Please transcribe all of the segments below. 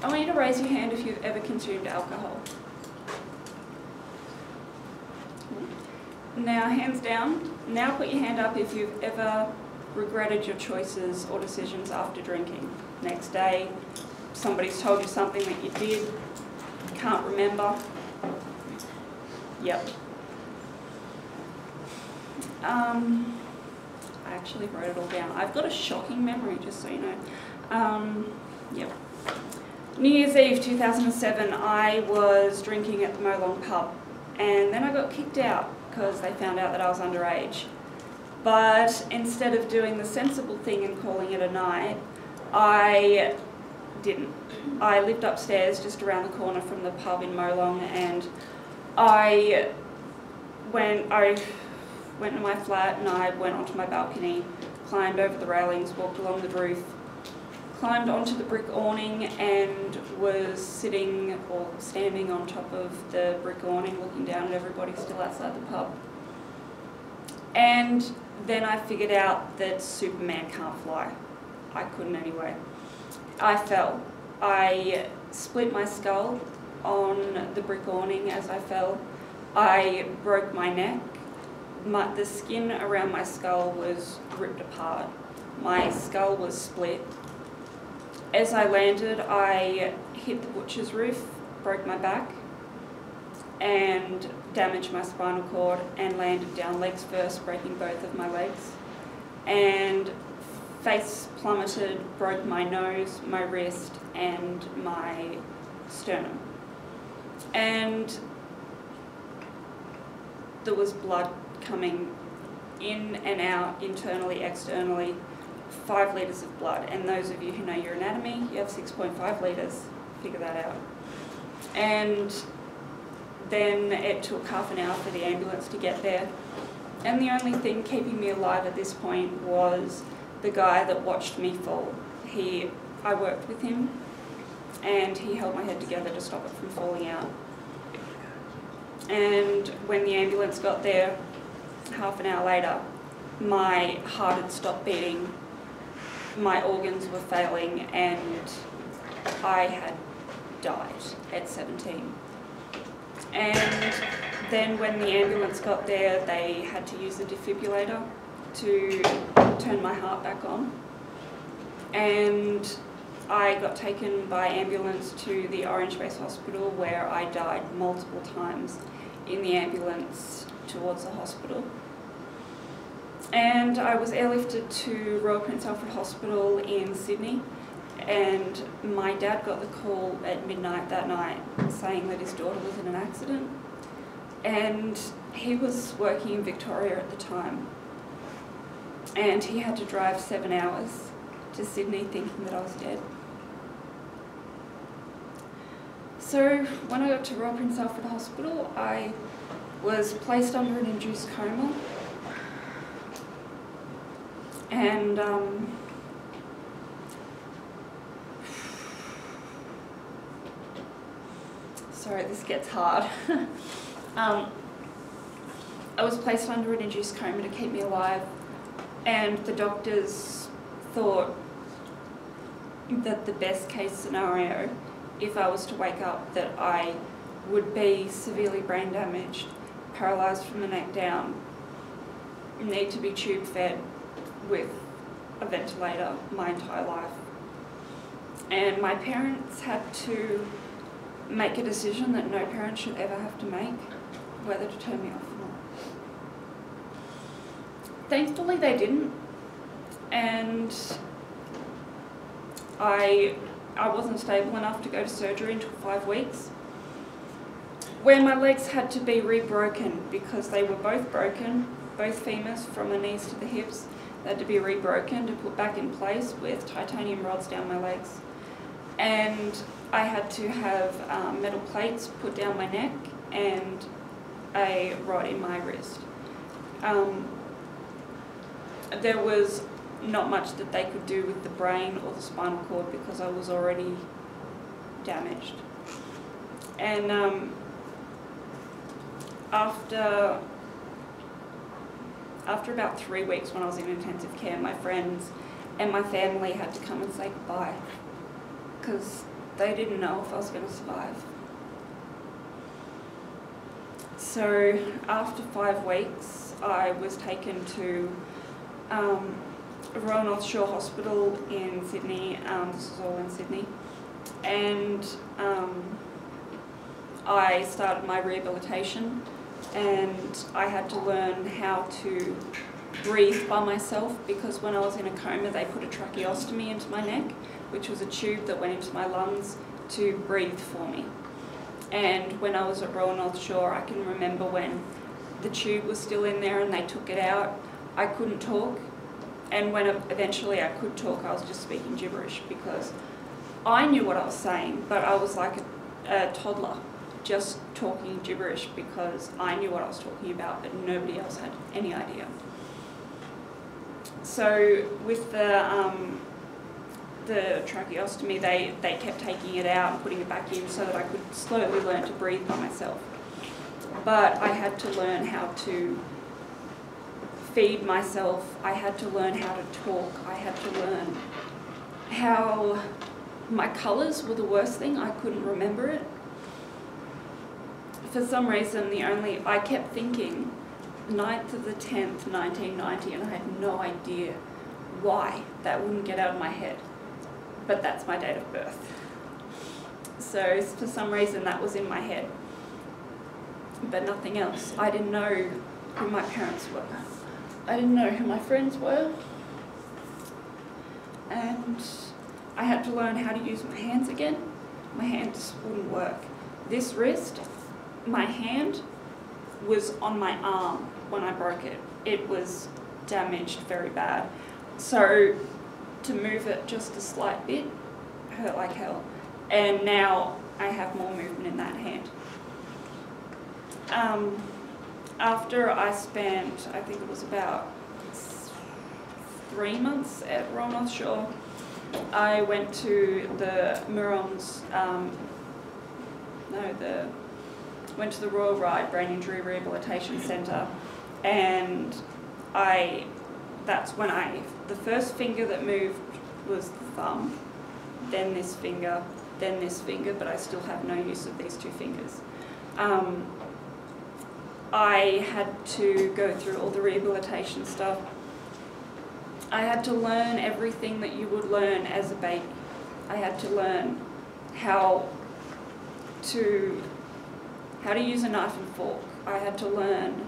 I want you to raise your hand if you've ever consumed alcohol. Now, hands down. Now put your hand up if you've ever regretted your choices or decisions after drinking. Next day, somebody's told you something that you did, can't remember. Yep. I actually wrote it all down. I've got a shocking memory, just so you know. Yep. New Year's Eve 2007, I was drinking at the Molong pub, and then I got kicked out because they found out that I was underage. But instead of doing the sensible thing and calling it a night, I didn't. I lived upstairs just around the corner from the pub in Molong, and I went to my flat and I went onto my balcony, climbed over the railings, walked along the roof, climbed onto the brick awning and was sitting or standing on top of the brick awning looking down at everybody still outside the pub. And then I figured out that Superman can't fly. I couldn't anyway. I fell. I split my skull on the brick awning as I fell. I broke my neck. The skin around my skull was ripped apart. My skull was split. As I landed, I hit the butcher's roof, broke my back, and damaged my spinal cord and landed down legs first, breaking both of my legs. And face plummeted, broke my nose, my wrist, and my sternum. And there was blood coming in and out, internally, externally, 5 litres of blood. And those of you who know your anatomy, you have 6.5 litres. Figure that out. And then it took half an hour for the ambulance to get there. And the only thing keeping me alive at this point was the guy that watched me fall. I worked with him, and he held my head together to stop it from falling out. And when the ambulance got there, half an hour later, my heart had stopped beating, my organs were failing, and I had died at 17. And then when the ambulance got there, they had to use the defibrillator to turn my heart back on. And I got taken by ambulance to the Orange Base Hospital, where I died multiple times in the ambulance towards the hospital. And I was airlifted to Royal Prince Alfred Hospital in Sydney, and my dad got the call at midnight that night saying that his daughter was in an accident, and he was working in Victoria at the time, and he had to drive 7 hours to Sydney thinking that I was dead. So when I got to Royal Prince Alfred Hospital, I was placed under an induced coma, and sorry, this gets hard. I was placed under an induced coma to keep me alive, and the doctors thought that the best case scenario, if I was to wake up, that I would be severely brain damaged, paralysed from the neck down, need to be tube fed with a ventilator my entire life. And my parents had to make a decision that no parent should ever have to make, whether to turn me off or not. Thankfully they didn't, and I wasn't stable enough to go to surgery until 5 weeks, where my legs had to be rebroken because they were both broken, both femurs from the knees to the hips. They had to be rebroken to put back in place with titanium rods down my legs. And I had to have metal plates put down my neck and a rod in my wrist. There was not much that they could do with the brain or the spinal cord because I was already damaged. And after about 3 weeks when I was in intensive care, my friends and my family had to come and say goodbye because they didn't know if I was going to survive. So after 5 weeks, I was taken to Royal North Shore Hospital in Sydney. This is all in Sydney. And I started my rehabilitation, and I had to learn how to breathe by myself, because when I was in a coma they put a tracheostomy into my neck, which was a tube that went into my lungs to breathe for me. And when I was at Royal North Shore, I can remember when the tube was still in there and they took it out, I couldn't talk. And when eventually I could talk, I was just speaking gibberish, because I knew what I was saying, but I was like a toddler, just talking gibberish because I knew what I was talking about, but nobody else had any idea. So with the tracheostomy, they kept taking it out and putting it back in so that I could slowly learn to breathe by myself. But I had to learn how to feed myself, I had to learn how to talk, I had to learn how my colours were the worst thing, I couldn't remember it. For some reason, I kept thinking 9th of the 10th, 1990, and I had no idea why. That wouldn't get out of my head. But that's my date of birth. So for some reason that was in my head, but nothing else. I didn't know who my parents were. I didn't know who my friends were. And I had to learn how to use my hands again. My hands wouldn't work. This wrist, my hand was on my arm when I broke it. It was damaged very bad. So to move it just a slight bit hurt like hell. And now I have more movement in that hand. After I spent, I think it was about 3 months at Royal North Shore, I went to the Murrum's, went to the Royal Ride Brain Injury Rehabilitation Centre, and that's when the first finger that moved was the thumb, then this finger, but I still have no use of these 2 fingers. I had to go through all the rehabilitation stuff. I had to learn everything that you would learn as a baby. I had to learn how to use a knife and fork. I had to learn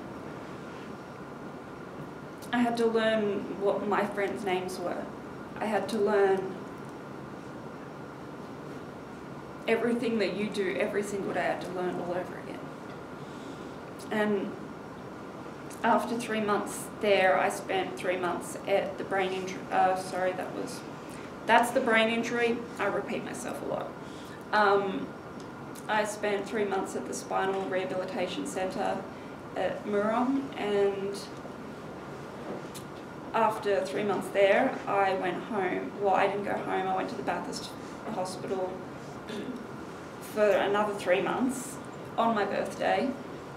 what my friends' names were. I had to learn everything that you do every single day. I had to learn all over again. And after 3 months there, I spent 3 months at the brain injury. That's the brain injury. I repeat myself a lot. I spent 3 months at the Spinal Rehabilitation Centre at Murrum, and after 3 months there, I went home. Well, I didn't go home. I went to the Bathurst Hospital for another 3 months on my birthday,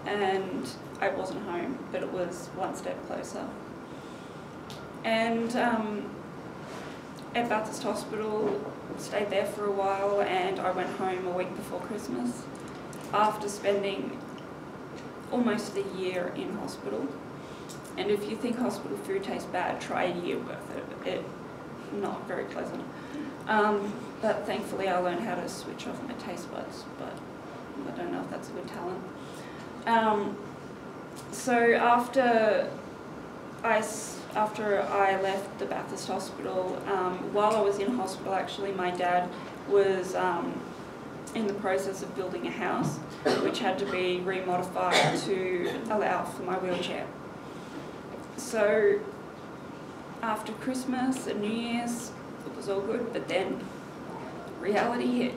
and I wasn't home, but it was one step closer. And at Bathurst Hospital, stayed there for a while, and I went home a week before Christmas after spending almost a year in hospital. And if you think hospital food tastes bad, try a year worth of it. It's not very pleasant. But thankfully I learned how to switch off my taste buds, but I don't know if that's a good talent. So after I left the Bathurst Hospital, while I was in hospital, actually my dad was in the process of building a house, which had to be remodified to allow for my wheelchair. So after Christmas and New Year's, it was all good, but then reality hit.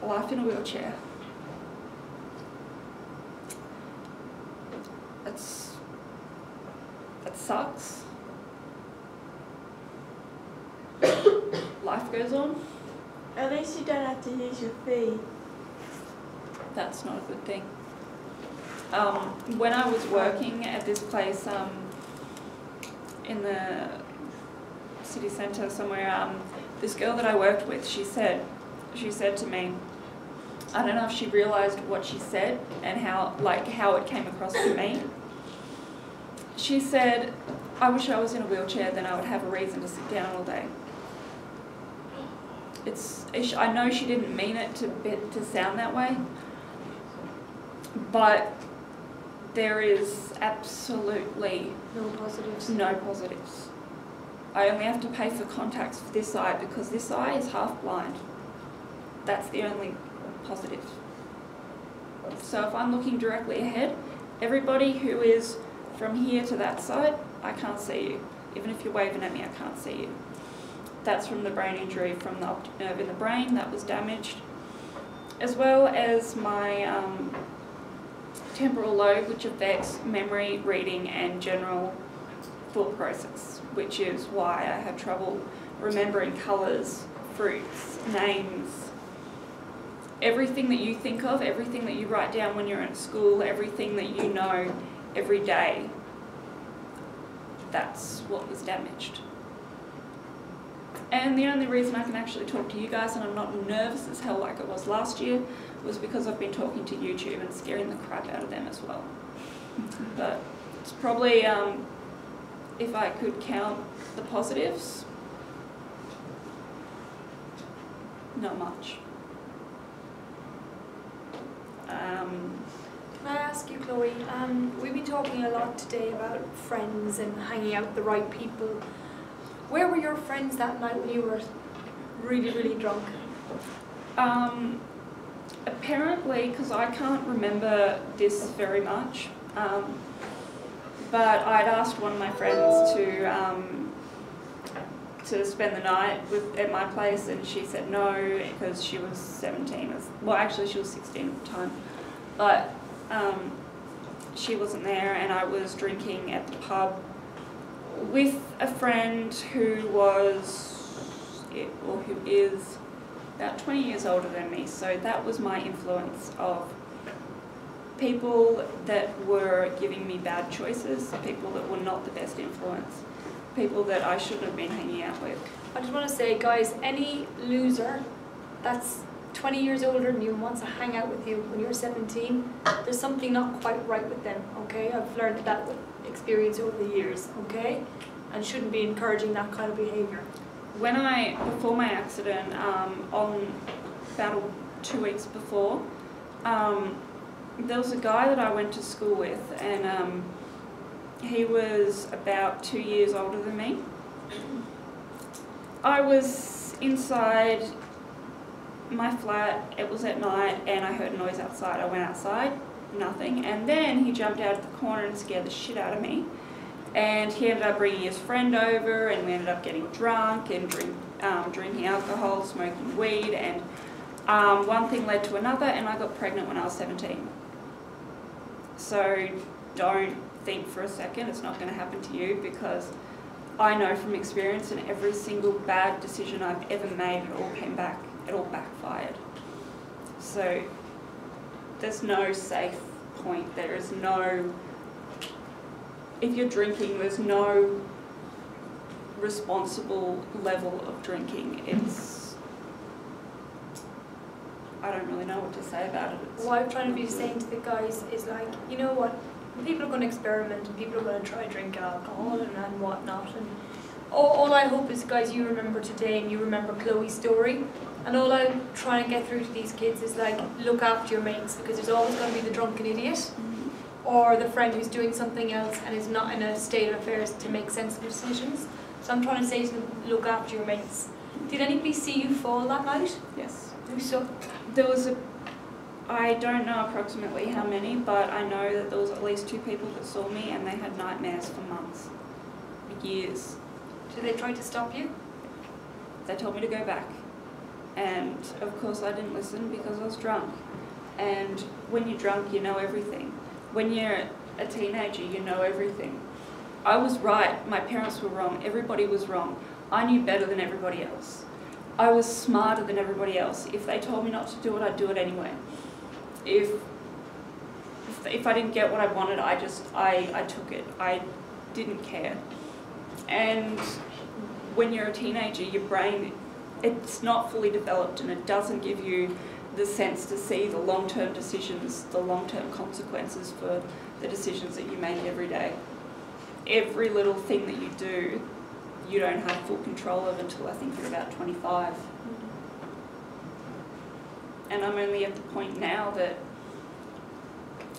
Life in a wheelchair. That sucks. Life goes on. At least you don't have to use your feet. That's not a good thing. When I was working at this place in the city centre somewhere, this girl that I worked with, she said, she said to me, I don't know if she realised what she said and how it came across to me. She said, I wish I was in a wheelchair, then I would have a reason to sit down all day. I know she didn't mean it to sound that way, but there is absolutely no positives. No positives. I only have to pay for contacts for this eye because this eye is half blind. That's the only positive. So if I'm looking directly ahead, everybody who is from here to that side, I can't see you. Even if you're waving at me, I can't see you. That's from the brain injury, from the optic nerve in the brain that was damaged, as well as my temporal lobe, which affects memory, reading and general thought process, which is why I have trouble remembering colours, fruits, names, everything that you think of, everything that you write down when you're at school, everything that you know every day. That's what was damaged. And the only reason I can actually talk to you guys and I'm not nervous as hell like it was last year was because I've been talking to YouTube and scaring the crap out of them as well. But it's probably, if I could count the positives, not much. Can I ask you, Chloe, we've been talking a lot today about friends and hanging out with the right people. Where were your friends that night when you were really, really drunk? Apparently, because I can't remember this very much, but I'd asked one of my friends to spend the night at my place, and she said no because she was 17. Well, actually, she was 16 at the time, but she wasn't there, and I was drinking at the pub with a friend who is about 20 years older than me. So that was my influence of people that were giving me bad choices, people that were not the best influence, people that I shouldn't have been hanging out with. I just want to say, guys, any loser that's 20 years older than you and wants to hang out with you when you're 17, there's something not quite right with them, okay? I've learned that with experience over the years, okay? And shouldn't be encouraging that kind of behaviour. Before my accident, on about 2 weeks before, there was a guy that I went to school with, and he was about 2 years older than me. I was inside my flat, it was at night, and I heard a noise outside. I went outside, nothing, and then he jumped out of the corner and scared the shit out of me. And he ended up bringing his friend over, and we ended up getting drunk and drinking alcohol, smoking weed, and one thing led to another, and I got pregnant when I was 17. So don't think for a second it's not going to happen to you, because I know from experience, and every single bad decision I've ever made, it all came back, it all backfired. So there's no safe point, there is no... If you're drinking, there's no responsible level of drinking. I don't really know what to say about it. What I'm trying to be saying to the guys is like, you know what, people are going to experiment and people are going to try drink alcohol and whatnot. And all I hope is, guys, you remember today and you remember Chloe's story. And all I'm trying to get through to these kids is like, look after your mates, because there's always going to be the drunken idiot. Or the friend who's doing something else and is not in a state of affairs to make sensible decisions. So I'm trying to say to them, look after your mates. Did anybody see you fall that night? Yes. Who saw? There was I don't know approximately how many, but I know that there was at least 2 people that saw me, and they had nightmares for months, years. Did they try to stop you? They told me to go back. And of course I didn't listen because I was drunk. And when you're drunk, you know everything. When you're a teenager, you know everything. I was right, my parents were wrong, everybody was wrong. I knew better than everybody else. I was smarter than everybody else. If they told me not to do it, I'd do it anyway. If I didn't get what I wanted, I took it. I didn't care. And when you're a teenager, your brain it's not fully developed, and it doesn't give you the sense to see the long-term decisions, the long-term consequences for the decisions that you make every day. Every little thing that you do, you don't have full control of until I think you're about 25. And I'm only at the point now that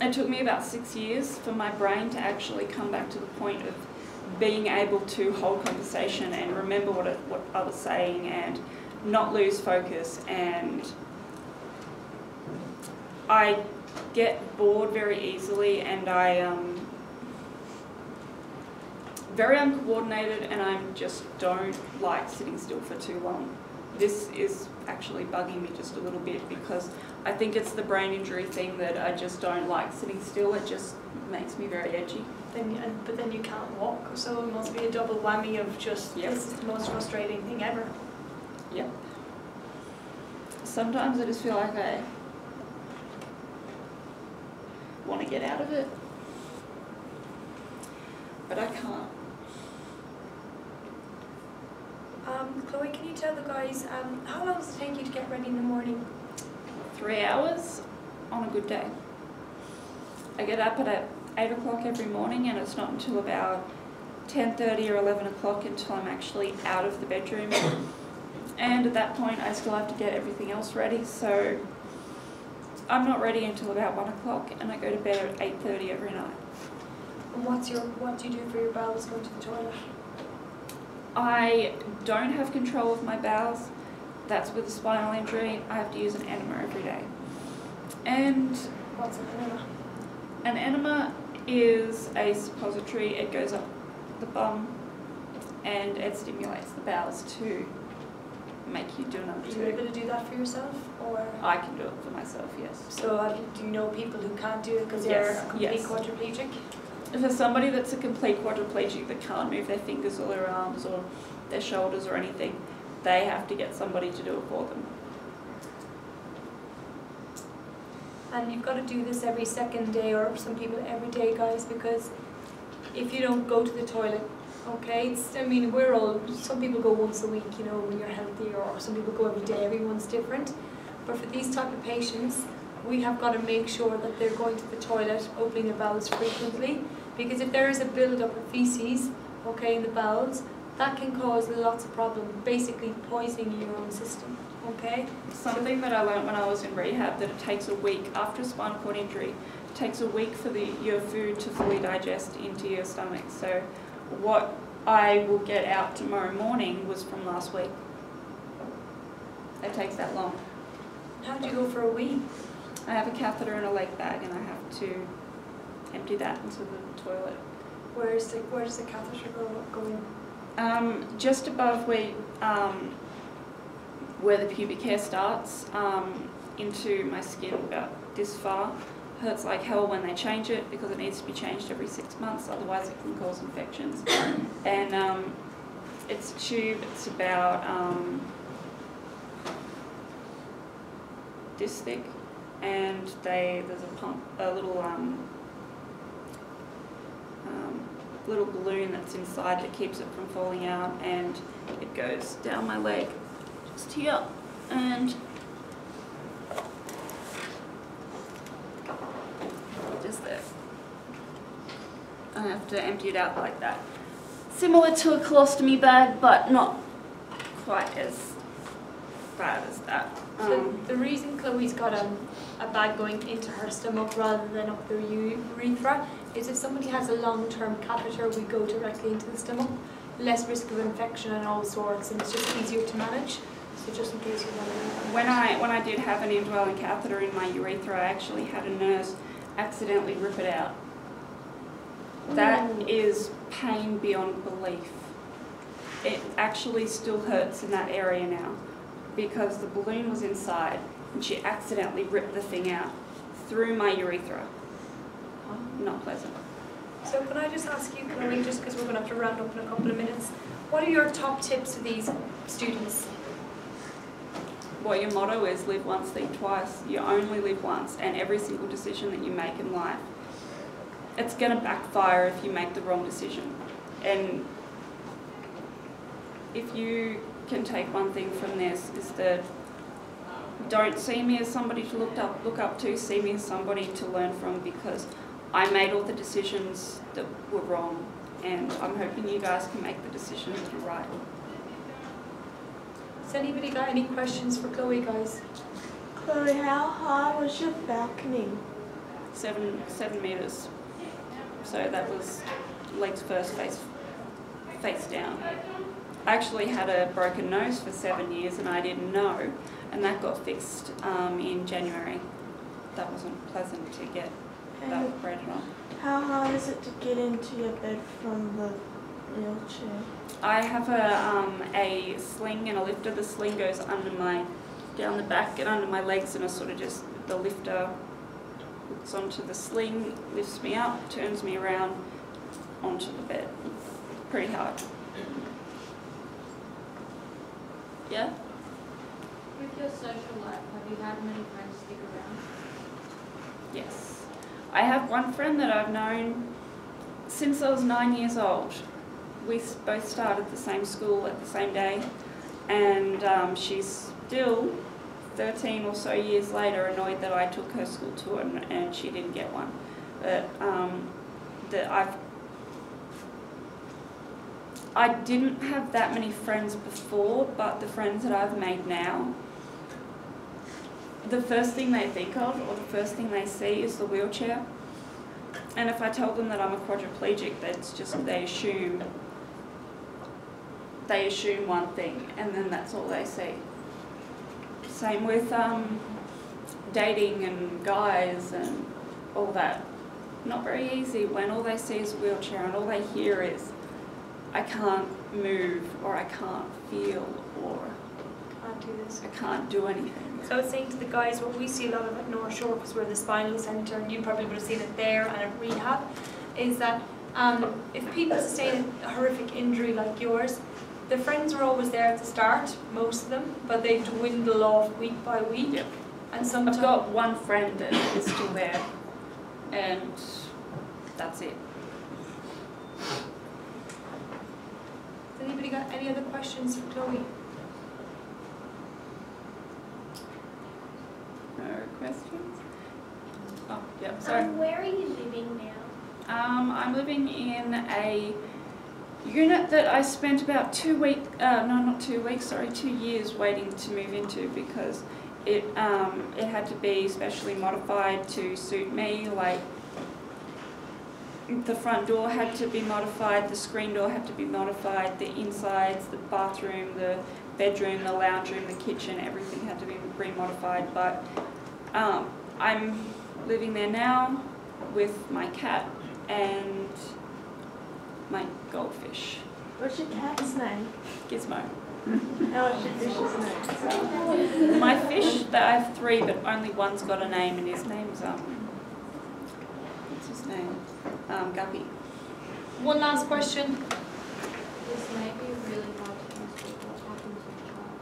it took me about 6 years for my brain to actually come back to the point of being able to hold conversation and remember what I was saying and not lose focus. And I get bored very easily, and I very uncoordinated, and I just don't like sitting still for too long. This is actually bugging me just a little bit because I think it's the brain injury thing that I just don't like sitting still. It just makes me very edgy. But then you can't walk, so it must be a double whammy of just, Yep. This is the most frustrating thing ever. Yep. Sometimes I just feel like I want to get out of it, but I can't. Chloe, can you tell the guys, how long does it take you to get ready in the morning? 3 hours on a good day. I get up at 8 o'clock every morning, and it's not until about 10:30 or 11 o'clock until I'm actually out of the bedroom. And at that point I still have to get everything else ready, so I'm not ready until about 1 o'clock, and I go to bed at 8:30 every night. And what do you do for your bowels going to the toilet? I don't have control of my bowels. That's with a spinal injury. I have to use an enema every day. And What's an enema? an enema is a suppository. It goes up the bum and it stimulates the bowels to make you do another Are you two. able to do that for yourself, or? I can do it for myself, yes. So do you know people who can't do it because they're Yes, a complete yes. quadriplegic? For somebody that's a complete quadriplegic that can't move their fingers or their arms or their shoulders or anything, they have to get somebody to do it for them. And you've got to do this every second day, or some people every day, guys, because if you don't go to the toilet, okay, some people go once a week, you know, when you're healthy, or some people go every day, everyone's different. But for these type of patients, we have got to make sure that they're going to the toilet, opening their bowels frequently, because if there is a build-up of feces, okay, in the bowels, that can cause lots of problems, basically poisoning your own system, okay? Something that I learned when I was in rehab, that it takes a week after a spinal cord injury. It takes a week for your food to fully digest into your stomach. So what I will get out tomorrow morning was from last week. It takes that long. How do you go for a wee? I have a catheter and a leg bag, and I have to empty that into the toilet. Where does the catheter go in? Just above where the pubic hair starts, into my skin about this far. Hurts like hell when they change it because it needs to be changed every 6 months, otherwise it can cause infections. And it's a tube, it's about this thick, and there's a pump, a little balloon that's inside that keeps it from falling out, and it goes down my leg just here, and just there. I have to empty it out like that. Similar to a colostomy bag, but not quite as bad as that. So the reason Chloe's got a bag going into her stomach rather than up the urethra is if somebody has a long-term catheter, we go directly into the stomach, less risk of infection and all sorts, and it's just easier to manage. So just in case you're wondering. When I did have an indwelling catheter in my urethra, I actually had a nurse accidentally rip it out. That is pain beyond belief. It actually still hurts in that area now because the balloon was inside and she accidentally ripped the thing out through my urethra. Not pleasant. So can I just ask you, Chloe, just because we're going to have to round up in a couple of minutes, what are your top tips for these students? Well, your motto is live once, think twice. You only live once, and every single decision that you make in life, it's going to backfire if you make the wrong decision. And if you can take one thing from this is that don't see me as somebody to look up to, see me as somebody to learn from, because I made all the decisions that were wrong, and I'm hoping you guys can make the decisions that are right. Has anybody got any questions for Chloe, guys? Chloe, how high was your balcony? 7 meters. So that was legs first, face down. I actually had a broken nose for 7 years and I didn't know, and that got fixed in January. That wasn't pleasant to get that operated on. How hard is it to get into your bed from the wheelchair? I have a sling and a lifter. The sling goes down the back and under my legs, and I sort of just, the lifter hooks onto the sling, lifts me up, turns me around onto the bed. Pretty hard. Yeah? With your social life, have you had many friends stick around? Yes. I have one friend that I've known since I was 9 years old. We both started the same school at the same day, and she's still 13 or so years later annoyed that I took her school tour and she didn't get one. But I didn't have that many friends before, but the friends that I've made now, the first thing they think of or the first thing they see is the wheelchair. And if I tell them that I'm a quadriplegic, that's just, they assume one thing, and then that's all they see. Same with dating and guys and all that. Not very easy when all they see is a wheelchair and all they hear is, I can't move, or I can't feel, or Can't do this. I can't do anything. So I was saying to the guys, what we see a lot of at North Shore, because we're the spinal centre, and you probably would have seen it there and at rehab, is that if people sustain a horrific injury like yours, the friends are always there at the start, most of them, but they dwindle off week by week. Yep. And sometimes I've got one friend that is still there, and that's it. Has anybody got any other questions for Chloe? No questions? Oh, yeah, sorry. Where are you living now? I'm living in a unit that I spent about 2 years waiting to move into, because it had to be specially modified to suit me. Like, the front door had to be modified, the screen door had to be modified, the insides, the bathroom, the bedroom, the lounge room, the kitchen, everything had to be re-modified. But I'm living there now with my cat and my goldfish. What's your cat's name? Gizmo. And what's your fish's name? My fish, that I have 3, but only one's got a name, and his name's what's his name? Guppy. One last question. This may be really hard to answer. What happened to your child?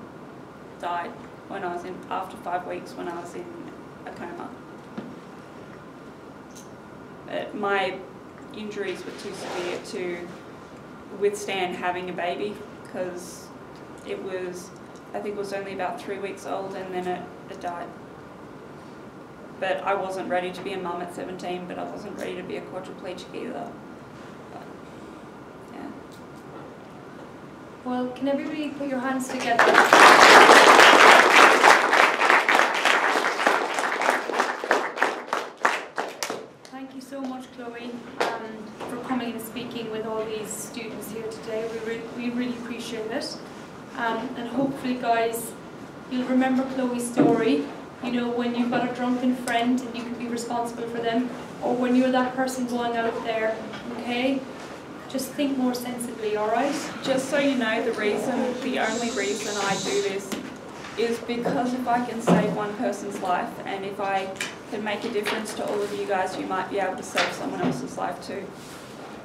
Died when I was after 5 weeks when I was in a coma. My injuries were too severe to withstand having a baby, because I think it was only about 3 weeks old, and then it died. But I wasn't ready to be a mum at 17, but I wasn't ready to be a quadriplegic either. But, yeah. Well, can everybody put your hands together? Thank you so much, Chloe, for coming and speaking with all these students here today. We really appreciate it. And hopefully, guys, you'll remember Chloe's story. You know, when you've got a drunken friend and you can be responsible for them, or when you're that person going out there, okay? Just think more sensibly, alright? Just so you know, the only reason I do this is because if I can save one person's life, and if I can make a difference to all of you guys, you might be able to save someone else's life too.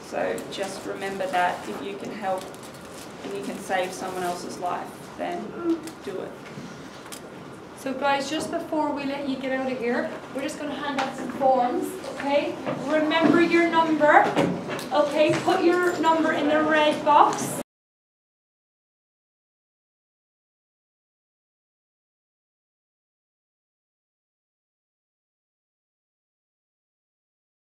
So just remember that if you can help and you can save someone else's life, then do it. So guys, just before we let you get out of here, we're just going to hand out some forms, okay? Remember your number, okay? Put your number in the red box.